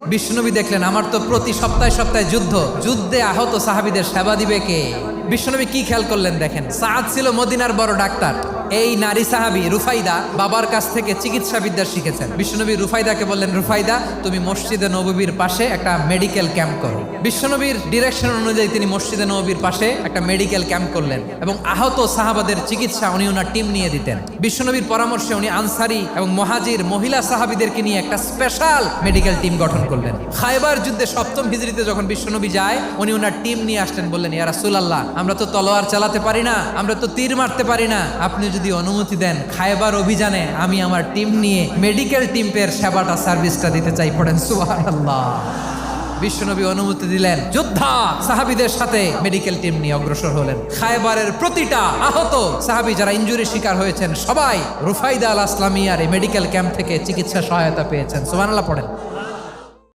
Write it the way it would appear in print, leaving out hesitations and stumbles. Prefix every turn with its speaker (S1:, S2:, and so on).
S1: বিশ্বনবী দেখলেন আমার তো প্রতি সপ্তাহে সপ্তাহে যুদ্ধে আহত সাহাবীদের সেবা দিবে কে? বিশ্বনবী কি খেয়াল করলেন দেখেন, সাআদ ছিল মদিনার বড় ডাক্তার। এই নারী সাহাবী রুফাইদা বাবার কাছ থেকে চিকিৎসা বিদ্যা শিখেছেন। বিশ্বনবী রুফাইদাকে বললেন, রুফাইদা তুমি মসজিদে নববীর পাশে একটা মেডিকেল ক্যাম্প করো। বিশ্বনবীর ডিরেকশন অনুযায়ী তিনি মসজিদে নববীর পাশে একটা মেডিকেল ক্যাম্প করলেন এবং আহত সাহাবাদের চিকিৎসা উনি ওনার টিম নিয়ে দিতেন। বিশ্বনবীর পরামর্শে উনি আনসারি এবং মুহাজির মহিলা সাহাবীদেরকে নিয়ে একটা স্পেশাল মেডিকেল টিম গঠন করলেন। খায়বার যুদ্ধে 7ম হিজরিতে যখন বিশ্বনবী যায়, উনি ওনার টিম নিয়ে আসলেন, বললেন, ইয়া রাসূলুল্লাহ, আমরা তো তলোয়ার চালাতে পারি না, আমরা তো তীর মারতে পারি না, আপনি যদি অনুমতি দেন খায়বার অভিযানে আমি আমার টিম নিয়ে মেডিকেল টিমের সেবাটা সার্ভিসটা দিতে চাই। পড়েন সুবহানাল্লাহ। বিশ্বনবী অনুমতি দিলেন, যোদ্ধা সাহাবীদের সাথে মেডিকেল টিম নিয়ে অগ্রসর হলেন। খায়বারের প্রতিটা আহত সাহাবী যারা ইনজুরি শিকার হয়েছেন সবাই রুফাইদা আল আসলামিয়ার এই মেডিকেল ক্যাম্প থেকে চিকিৎসা সহায়তা পেয়েছেন। সুবহানাল্লাহ পড়েন।